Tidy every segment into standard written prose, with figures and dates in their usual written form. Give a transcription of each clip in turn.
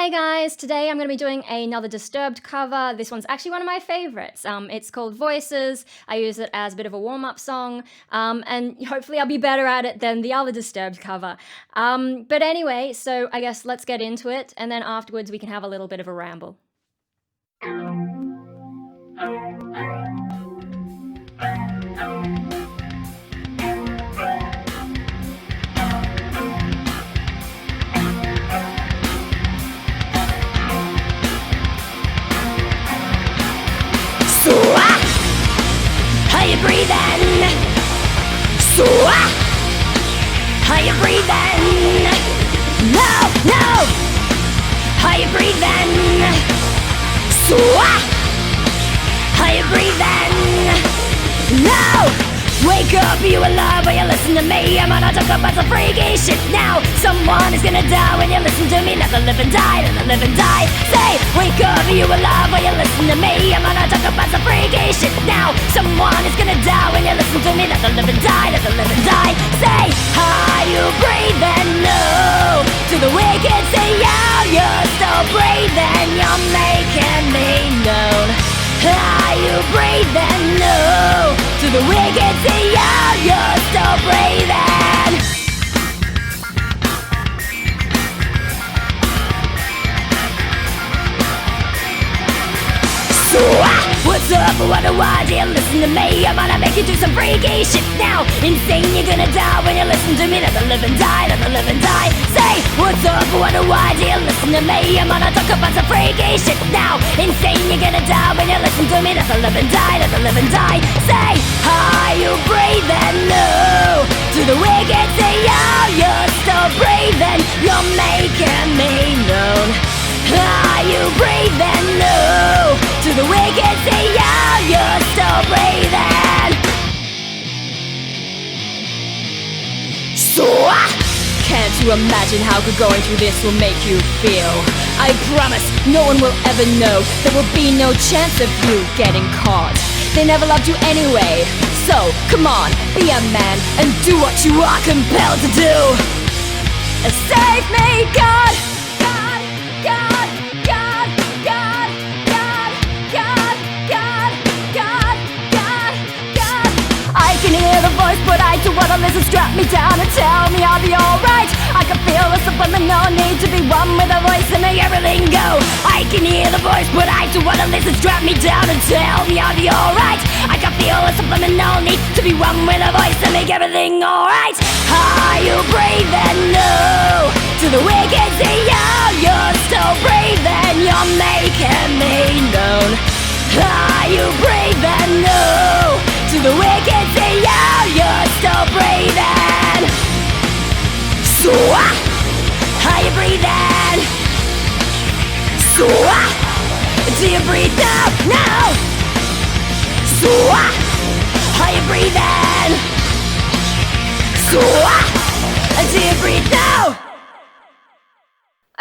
Hey guys, today I'm going to be doing another Disturbed cover. This one's actually one of my favorites. It's called Voices. I use it as a bit of a warm-up song, and hopefully I'll be better at it than the other Disturbed cover. But anyway, so I guess let's get into it, and then afterwards we can have a little bit of a ramble. How you breathing? How you breathing? No! How you breathing? How you breathing? No! Wake up, you alive, will you listen to me? I'm gonna talk about some freaky shit now. Someone is gonna die when you listen to me. Let the living die, let the living die. Say, wake up, you alive, will you listen to me? I'm gonna talk about some freaky shit now. Someone is gonna die when you listen to me. Let the living die, let the living die. Say, how you breathing? No. To the wicked, say, yeah, you're still breathing. You're making me known. How you breathing? No. To the wicked, say, yeah, you're still breathing. What's up? Why do you listen to me? I'm gonna make you do some freaky shit now. Insane, you're gonna die when you listen to me. Let the living die, let the living die. Say, what's up? Why do you listen to me? I'm gonna talk about some freaky shit now. Insane, you're gonna die when you listen to me. Let the living die, let the living die. Say, how you breathing? No. To the wicked, say, yeah, you're still breathing. You're making me known. Are you breathing? No. To the wicked, say, yeah, you're still breathing. Can't you imagine how good going through this will make you feel? I promise no one will ever know. There will be no chance of you getting caught. They never loved you anyway. So, come on, be a man and do what you are compelled to do. Save me, God! I can hear the voice, but I do wanna listen. Strap me down and tell me I'll be alright. I can feel the subliminal need to be one with the voice and make everything go. I can hear the voice, but I do wanna listen. Strap me down and tell me I'll be alright. I can feel the subliminal need to be one with the voice and make everything alright. Are you breathing? No. To the wicked, say, yeah, you're still breathing. You're making me known. Are you breathing? No. To the wicked, say, yeah, you're still breathing. How you breathing? Do you breathe now? No. How you breathing? Do you breathe now?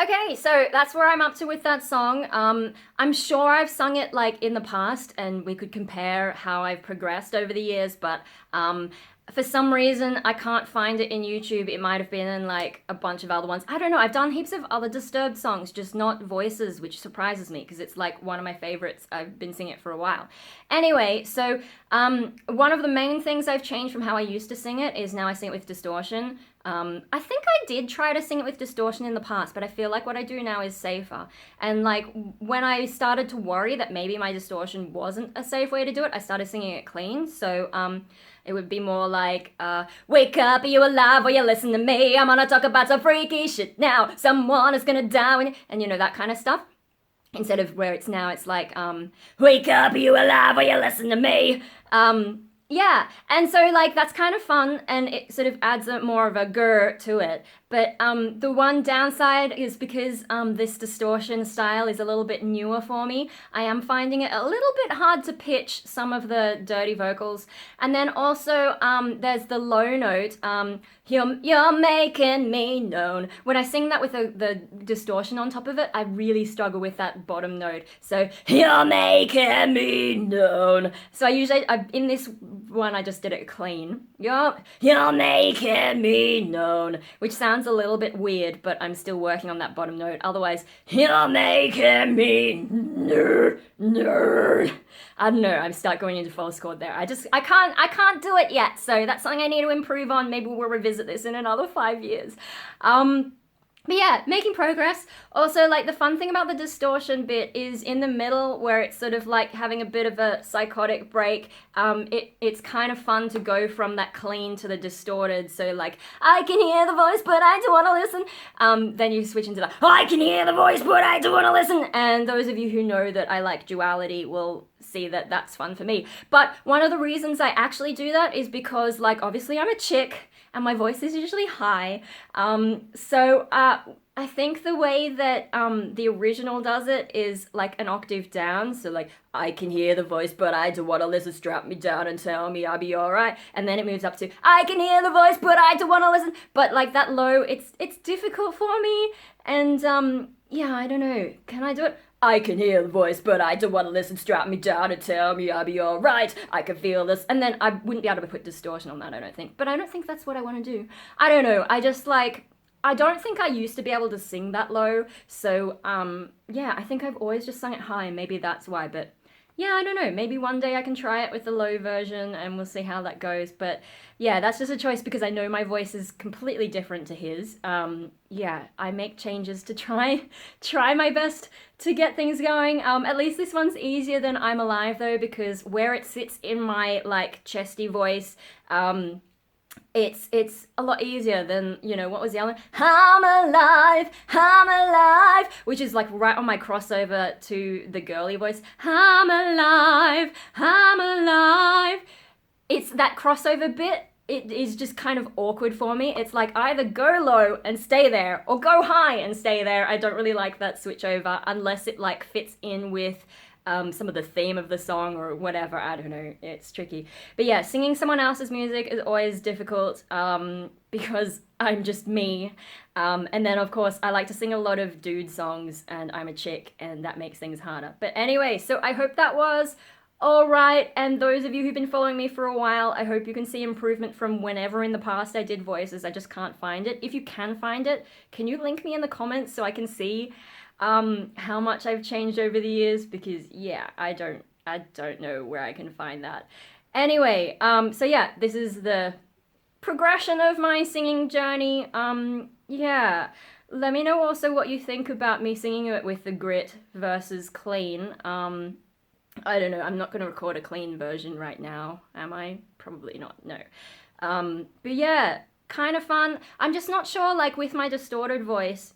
Okay, so that's where I'm up to with that song. I'm sure I've sung it like in the past and we could compare how I've progressed over the years, but for some reason I can't find it in YouTube. It might have been in like a bunch of other ones. I don't know, I've done heaps of other Disturbed songs, just not Voices, which surprises me because it's like one of my favorites. I've been singing it for a while. Anyway, so one of the main things I've changed from how I used to sing it is now I sing it with distortion. I think I did try to sing it with distortion in the past, but I feel like what I do now is safer. And like when I started to worry that maybe my distortion wasn't a safe way to do it, I started singing it clean. So it would be more like, wake up, are you alive? Will you listen to me? I'm gonna talk about some freaky shit now. Someone is gonna die when you... And you know, that kind of stuff. Instead of where it's now, it's like, wake up, are you alive? Will you listen to me? Yeah, and so like that's kind of fun and it sort of adds more of a grr to it. But the one downside is because this distortion style is a little bit newer for me, I am finding it a little bit hard to pitch some of the dirty vocals. And then also there's the low note. You're making me known. When I sing that with the distortion on top of it, I really struggle with that bottom note. So, you're making me known. So in this one, I just did it clean. You're making me known. Which sounds a little bit weird, but I'm still working on that bottom note. Otherwise, you're making me known. I don't know, I start going into false chord there. I can't do it yet, so that's something I need to improve on. Maybe we'll revisit this in another 5 years. But yeah, making progress. Also, like, the fun thing about the distortion bit is in the middle where it's sort of like having a bit of a psychotic break. It's kind of fun to go from that clean to the distorted. So like, I can hear the voice, but I don't want to listen. Then you switch into the, I can hear the voice, but I don't want to listen. And those of you who know that I like duality will see that that's fun for me. But one of the reasons I actually do that is because, like, obviously I'm a chick and my voice is usually high. So I think the way that the original does it is like an octave down. So like, I can hear the voice, but I don't want to listen. Strap me down and tell me I'll be all right. And then it moves up to, I can hear the voice, but I don't want to listen. But like that low, it's difficult for me. And yeah, I don't know. Can I do it? I can hear the voice, but I don't want to listen. Strap me down and tell me I'll be all right. I can feel this. And then I wouldn't be able to put distortion on that, I don't think. But I don't think that's what I want to do. I don't know. I just like, I don't think I used to be able to sing that low. So, yeah, I think I've always just sung it high. Maybe that's why. But yeah, I don't know. Maybe one day I can try it with the low version and we'll see how that goes. But yeah, that's just a choice because I know my voice is completely different to his. Yeah, I make changes to try my best to get things going. At least this one's easier than I'm Alive though, because where it sits in my like chesty voice, it's a lot easier than, you know, what was the other one? I'm alive, which is like right on my crossover to the girly voice. I'm alive. It's that crossover bit. It is just kind of awkward for me. It's like either go low and stay there or go high and stay there. I don't really like that switch over unless it like fits in with some of the theme of the song or whatever. I don't know, it's tricky. But yeah, singing someone else's music is always difficult because I'm just me. And then of course I like to sing a lot of dude songs and I'm a chick and that makes things harder. But anyway, so I hope that was alright, and those of you who've been following me for a while, I hope you can see improvement from whenever in the past I did voices. I just can't find it. If you can find it, can you link me in the comments so I can see how much I've changed over the years? Because yeah, I don't know where I can find that. Anyway, so yeah, this is the progression of my singing journey. Yeah, let me know also what you think about me singing it with the grit versus clean. I don't know, I'm not going to record a clean version right now, am I? Probably not, no. But yeah, kind of fun. I'm just not sure, like, with my distorted voice,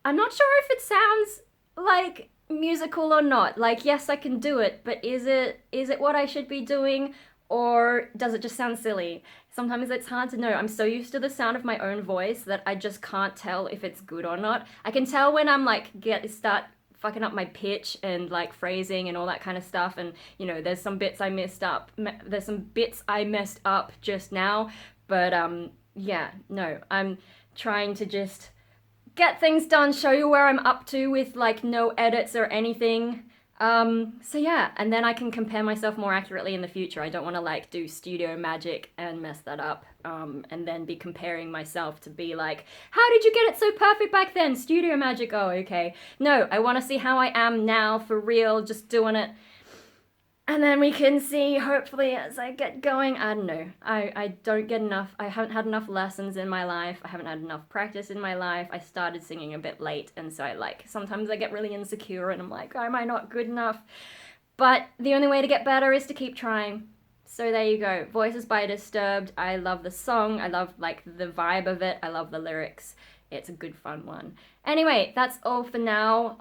I'm not sure if it sounds, like, musical or not. Like, yes, I can do it, but is it what I should be doing, or does it just sound silly? Sometimes it's hard to know. I'm so used to the sound of my own voice that I just can't tell if it's good or not. I can tell when I'm, like, start fucking up my pitch and like phrasing and all that kind of stuff, and you know, there's some bits I messed up just now, but yeah, no, I'm trying to just get things done, show you where I'm up to with like no edits or anything. So yeah, and then I can compare myself more accurately in the future. I don't want to like do studio magic and mess that up, and then be comparing myself to be like, how did you get it so perfect back then? Studio magic, oh, okay. No, I want to see how I am now for real, just doing it. And then we can see, hopefully, as I get going. I don't know. I don't get enough. I haven't had enough lessons in my life. I haven't had enough practice in my life. I started singing a bit late, and so sometimes I get really insecure, and I'm like, am I not good enough? But the only way to get better is to keep trying. So there you go. Voices by Disturbed. I love the song. I love, like, the vibe of it. I love the lyrics. It's a good, fun one. Anyway, that's all for now.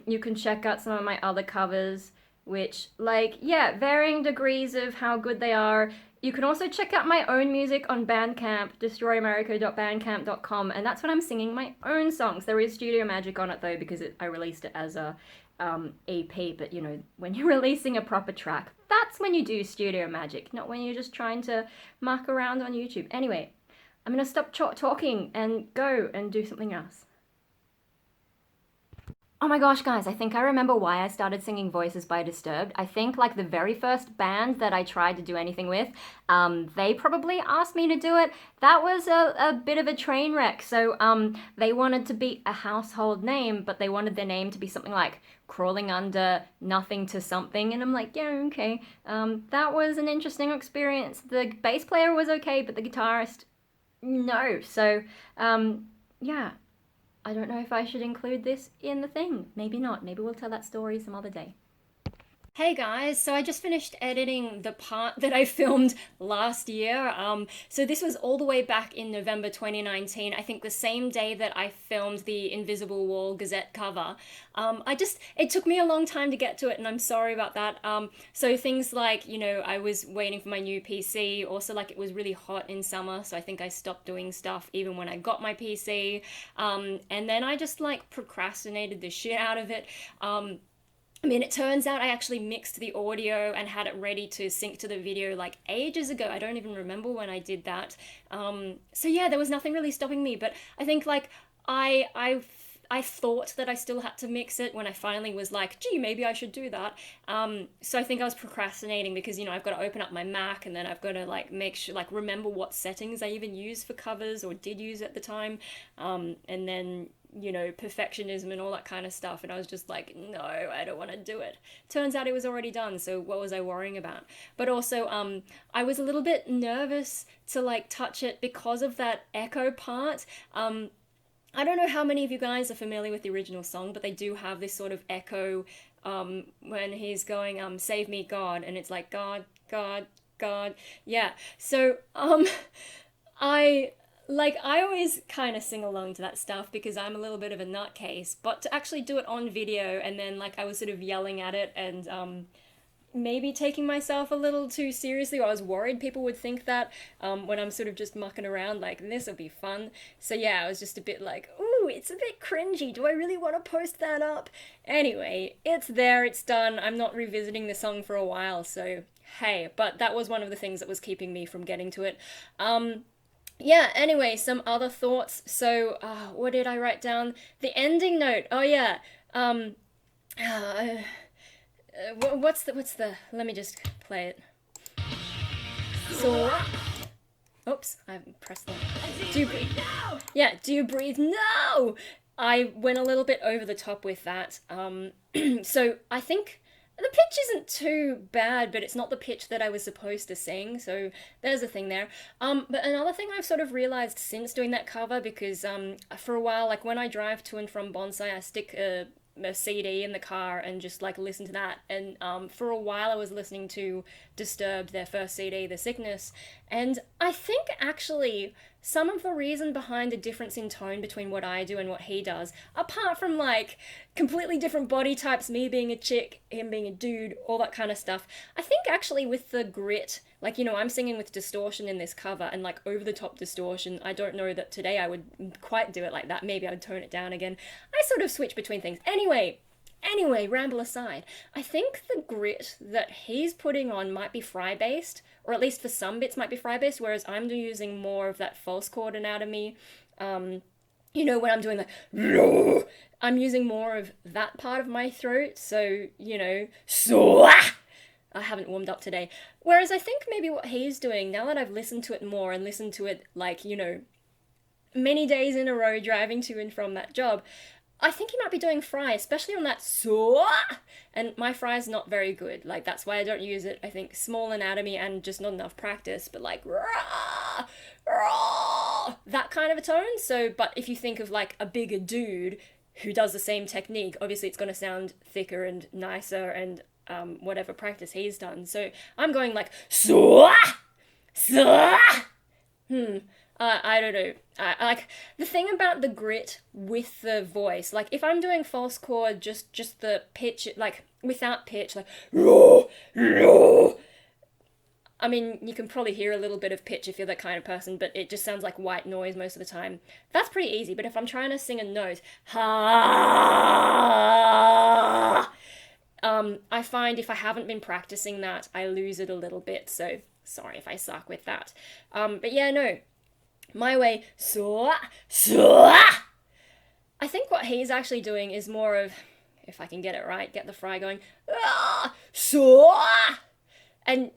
You can check out some of my other covers, which, like, yeah, varying degrees of how good they are. You can also check out my own music on Bandcamp, destroyamerica.bandcamp.com, and that's when I'm singing my own songs. There is studio magic on it, though, because I released it as a EP, but, you know, when you're releasing a proper track, that's when you do studio magic, not when you're just trying to muck around on YouTube. Anyway, I'm gonna stop talking and go and do something else. Oh my gosh, guys, I think I remember why I started singing Voices by Disturbed. I think, like, the very first band that I tried to do anything with, they probably asked me to do it. That was a bit of a train wreck. So, they wanted to be a household name, but they wanted their name to be something like Crawling Under Nothing to Something. And I'm like, yeah, okay. That was an interesting experience. The bass player was okay, but the guitarist, no. So, yeah. I don't know if I should include this in the thing. Maybe not. Maybe we'll tell that story some other day. Hey guys, so I just finished editing the part that I filmed last year. So this was all the way back in November 2019, I think the same day that I filmed the Invisible Wall Gazette cover. It took me a long time to get to it, and I'm sorry about that. So things like, I was waiting for my new PC, also like it was really hot in summer, so I think I stopped doing stuff even when I got my PC. And then I just like procrastinated the shit out of it. It turns out I actually mixed the audio and had it ready to sync to the video like ages ago. I don't even remember when I did that. So yeah, there was nothing really stopping me, but I think like I thought that I still had to mix it when I finally was like, gee, maybe I should do that. So I think I was procrastinating because, I've got to open up my Mac and then I've got to like make sure, like remember what settings I even use for covers or did use at the time. And then perfectionism and all that kind of stuff. And I was just like, no, I don't want to do it. Turns out it was already done. So what was I worrying about? But also, I was a little bit nervous to like touch it because of that echo part. I don't know how many of you guys are familiar with the original song, but they do have this sort of echo when he's going, save me, God. And it's like, God, God, God. Yeah. So, I always kind of sing along to that stuff because I'm a little bit of a nutcase, but to actually do it on video and then like I was sort of yelling at it and maybe taking myself a little too seriously, or I was worried people would think that when I'm sort of just mucking around like this will be fun. So yeah, I was just a bit like, ooh, it's a bit cringy. Do I really want to post that up? Anyway, it's there, it's done. I'm not revisiting the song for a while, so hey, but that was one of the things that was keeping me from getting to it. Yeah, anyway, some other thoughts. So, what did I write down? The ending note. Oh yeah. What's the? Let me just play it. So, oops, I pressed the. Do you breathe? No! Yeah, do you breathe? No! I went a little bit over the top with that. So I think the pitch isn't too bad, but it's not the pitch that I was supposed to sing, so there's a thing there. But another thing I've sort of realized since doing that cover, because for a while, like when I drive to and from Bonsai, I stick a CD in the car and just like listen to that. And for a while I was listening to Disturbed, their first CD, The Sickness, and I think actually some of the reason behind the difference in tone between what I do and what he does, apart from like completely different body types, me being a chick, him being a dude, all that kind of stuff, I think actually with the grit, like, I'm singing with distortion in this cover and like over the top distortion. I don't know that today I would quite do it like that. Maybe I would tone it down again. I sort of switch between things. Anyway, ramble aside, I think the grit that he's putting on might be fry-based, or at least for some bits might be fry-based, whereas I'm using more of that false chord anatomy. When I'm doing the, I'm using more of that part of my throat, so, so I haven't warmed up today. Whereas I think maybe what he's doing, now that I've listened to it more and listened to it, like, many days in a row driving to and from that job, I think he might be doing fry, especially on that so, and my fry is not very good. Like, that's why I don't use it. I think small anatomy and just not enough practice, but like, rah, rah, that kind of a tone. So, but if you think of like a bigger dude who does the same technique, obviously it's going to sound thicker and nicer and whatever practice he's done. So I'm going like, so, I don't know. I like the thing about the grit with the voice. Like if I'm doing false chord, just the pitch, like without pitch, like I mean, you can probably hear a little bit of pitch if you're that kind of person, but it just sounds like white noise most of the time. That's pretty easy. But if I'm trying to sing a note, I find if I haven't been practicing that, I lose it a little bit. So sorry if I suck with that. But yeah, no. My way, so. I think what he's actually doing is more of, if I can get it right, get the fry going, so. And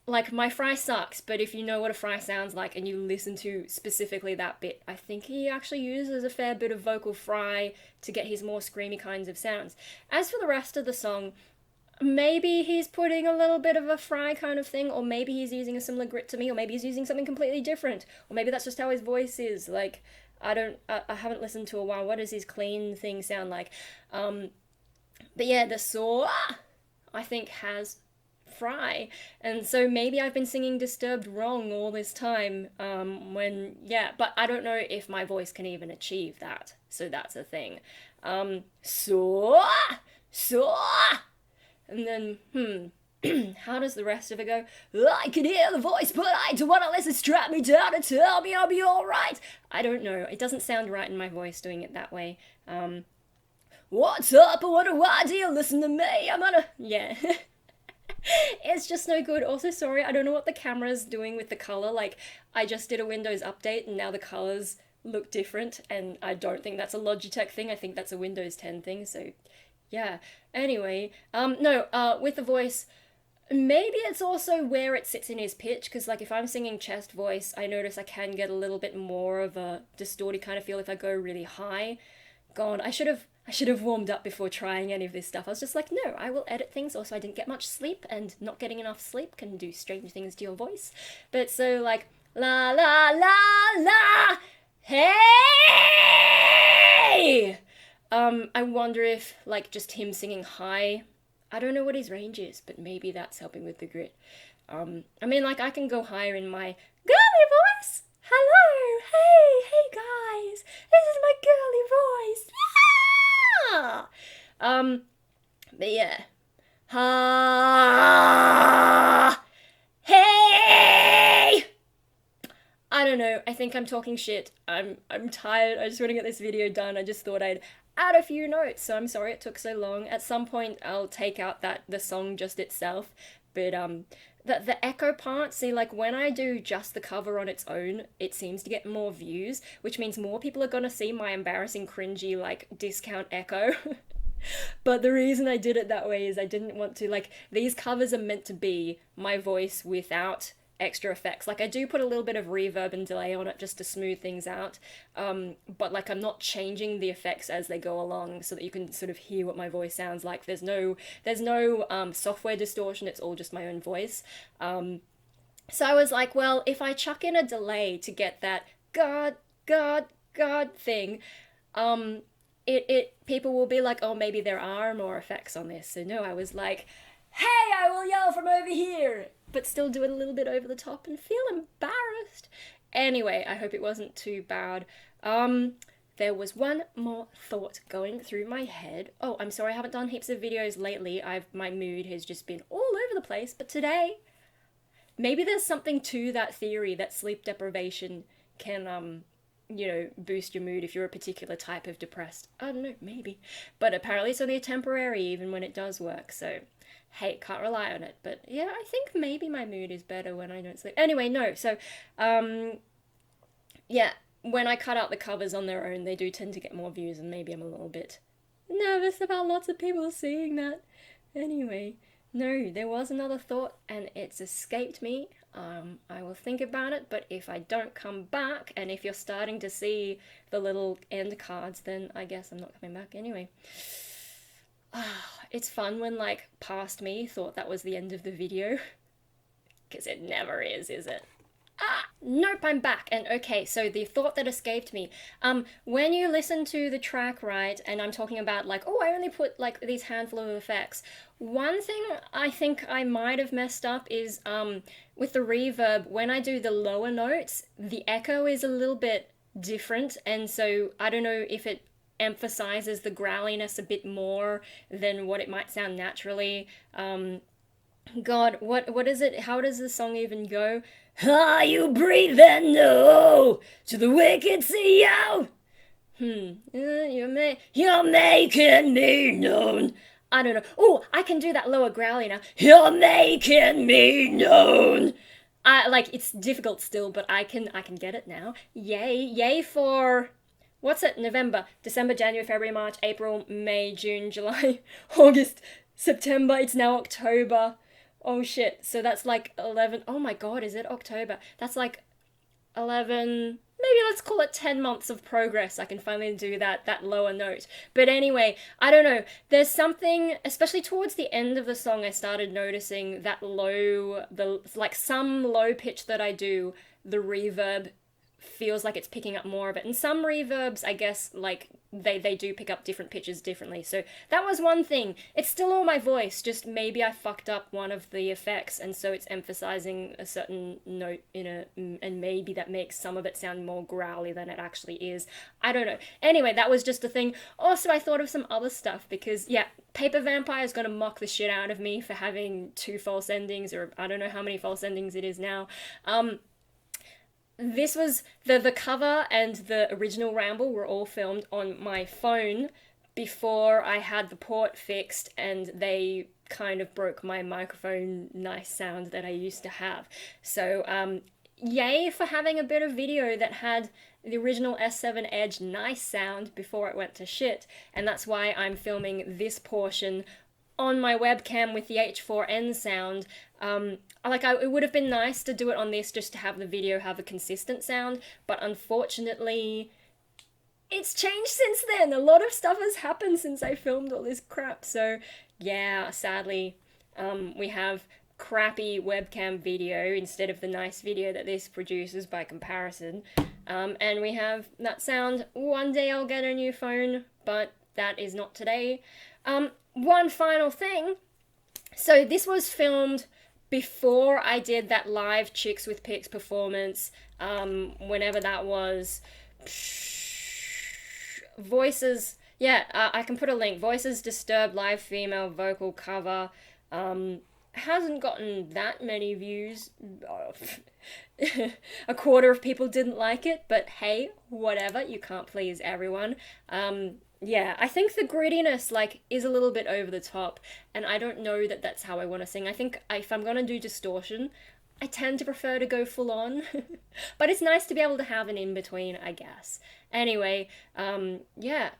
like, my fry sucks, but if you know what a fry sounds like and you listen to specifically that bit, I think he actually uses a fair bit of vocal fry to get his more screamy kinds of sounds. As for the rest of the song, maybe he's putting a little bit of a fry kind of thing, or maybe he's using a similar grit to me, or maybe he's using something completely different, or maybe that's just how his voice is. Like, I haven't listened to a while. What does his clean thing sound like? But yeah, the saw, I think, has fry, and so maybe I've been singing Disturbed wrong all this time, but I don't know if my voice can even achieve that, so that's a thing. So, and then, how does the rest of it go? I can hear the voice, but I don't want to listen, strap me down and tell me I'll be alright. I don't know, it doesn't sound right in my voice doing it that way. What's up? I wonder why do you listen to me? Yeah. It's just no good. Also, sorry, I don't know what the camera's doing with the color. Like, I just did a Windows update and now the colors look different, and I don't think that's a Logitech thing. I think that's a Windows 10 thing, so yeah. Anyway, with the voice, maybe it's also where it sits in his pitch, because like if I'm singing chest voice, I notice I can get a little bit more of a distorted kind of feel if I go really high. God, I should have warmed up before trying any of this stuff. I was just like, no, I will edit things. Also, I didn't get much sleep, and not getting enough sleep can do strange things to your voice. But so, like, la la la la, hey! I wonder if, like, just him singing high, I don't know what his range is, but maybe that's helping with the grit. I mean, like, I can go higher in my girly voice. Hello, hey guys, this is my girly voice. But yeah. Hey! I don't know, I think I'm talking shit. I'm tired, I just want to get this video done. I just thought I'd add a few notes, so I'm sorry it took so long. At some point I'll take out the song just itself, but the echo part, see, like when I do just the cover on its own, it seems to get more views, which means more people are gonna see my embarrassing, cringy, like, discount echo. But the reason I did it that way is I didn't want to, like, these covers are meant to be my voice without extra effects. Like, I do put a little bit of reverb and delay on it just to smooth things out, but like I'm not changing the effects as they go along so that you can sort of hear what my voice sounds like. There's no software distortion, it's all just my own voice. So I was like, well, if I chuck in a delay to get that God thing, people will be like, oh, maybe there are more effects on this. So no, I was like, hey, I will yell from over here, but still do it a little bit over the top and feel embarrassed. Anyway, I hope it wasn't too bad. There was one more thought going through my head. Oh, I'm sorry I haven't done heaps of videos lately. My mood has just been all over the place, but today, maybe there's something to that theory that sleep deprivation can, boost your mood if you're a particular type of depressed. I don't know, maybe. But apparently it's only temporary even when it does work, so hey, can't rely on it. But yeah, I think maybe my mood is better when I don't sleep. Anyway, no, so, yeah, when I cut out the covers on their own, they do tend to get more views, and maybe I'm a little bit nervous about lots of people seeing that. Anyway, no, there was another thought, and it's escaped me. I will think about it, but if I don't come back, and if you're starting to see the little end cards, then I guess I'm not coming back anyway. It's fun when, like, past me thought that was the end of the video, because it never is it? Nope, I'm back. And okay, so the thought that escaped me, when you listen to the track, right, and I'm talking about, like, oh, I only put, like, these handful of effects, one thing I think I might have messed up is, with the reverb, when I do the lower notes, the echo is a little bit different, and so I don't know if it emphasizes the growliness a bit more than what it might sound naturally. God, what is it? How does the song even go? Are you breathing? No, to the wicked see you. You're making me known. I don't know. Oh, I can do that lower growly now. You're making me known. it's difficult still, but I can get it now. Yay for what's it? November, December, January, February, March, April, May, June, July, August, September. It's now October. Oh shit. So that's like 11. Oh my god, is it October? That's like 11, maybe let's call it 10 months of progress. I can finally do that lower note. But anyway, I don't know, there's something, especially towards the end of the song, I started noticing that some low pitch that I do, the reverb feels like it's picking up more of it. And some reverbs, I guess, like they do pick up different pitches differently. So that was one thing. It's still all my voice, just maybe I fucked up one of the effects, and so it's emphasizing a certain note and maybe that makes some of it sound more growly than it actually is. I don't know. Anyway, that was just a thing. Also, I thought of some other stuff because, yeah, Paper Vampire is gonna mock the shit out of me for having 2 false endings, or I don't know how many false endings it is now. This was the cover and the original ramble were all filmed on my phone before I had the port fixed, and they kind of broke my microphone nice sound that I used to have. So yay for having a bit of video that had the original S7 Edge nice sound before it went to shit, and that's why I'm filming this portion on my webcam with the H4n sound. It would have been nice to do it on this just to have the video have a consistent sound, but unfortunately, it's changed since then. A lot of stuff has happened since I filmed all this crap, so yeah, sadly, we have crappy webcam video instead of the nice video that this produces by comparison, and we have that sound. One day I'll get a new phone, but that is not today. One final thing, so this was filmed before I did that live Chicks with Pics performance, whenever that was. Voices, yeah, I can put a link. Voices Disturbed live female vocal cover. Hasn't gotten that many views. A quarter of people didn't like it, but hey, whatever, you can't please everyone. Yeah, I think the grittiness, is a little bit over the top, and I don't know that that's how I want to sing. I think if I'm gonna do distortion, I tend to prefer to go full on, but it's nice to be able to have an in-between, I guess. Anyway, yeah,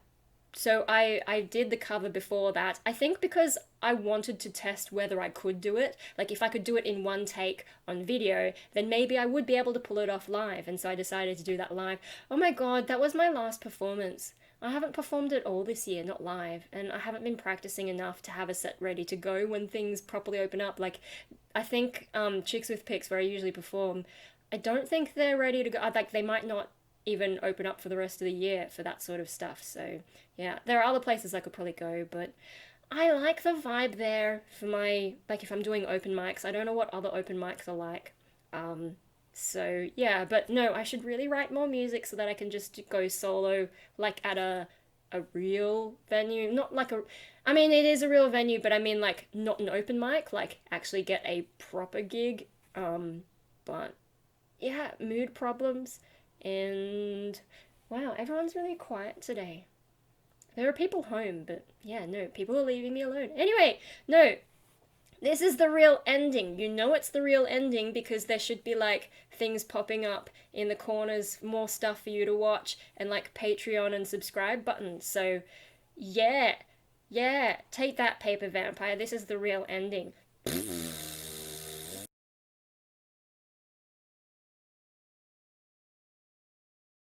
so I did the cover before that, I think because I wanted to test whether I could do it. Like, if I could do it in one take on video, then maybe I would be able to pull it off live, and so I decided to do that live. Oh my god, that was my last performance. I haven't performed it all this year, not live, and I haven't been practicing enough to have a set ready to go when things properly open up. I think Chicks with Pics, where I usually perform, I don't think they're ready to go. They might not even open up for the rest of the year for that sort of stuff. So, yeah, there are other places I could probably go, but I like the vibe there for my, if I'm doing open mics. I don't know what other open mics are like. So, yeah, but no, I should really write more music so that I can just go solo, at a real venue. Not it is a real venue, but I mean, not an open mic, actually get a proper gig. But, yeah, mood problems, and, wow, everyone's really quiet today. There are people home, but, yeah, no, people are leaving me alone. Anyway, no, this is the real ending. You know it's the real ending because there should be, things popping up in the corners, more stuff for you to watch, and, Patreon and subscribe buttons. So, yeah, take that, Paper Vampire. This is the real ending.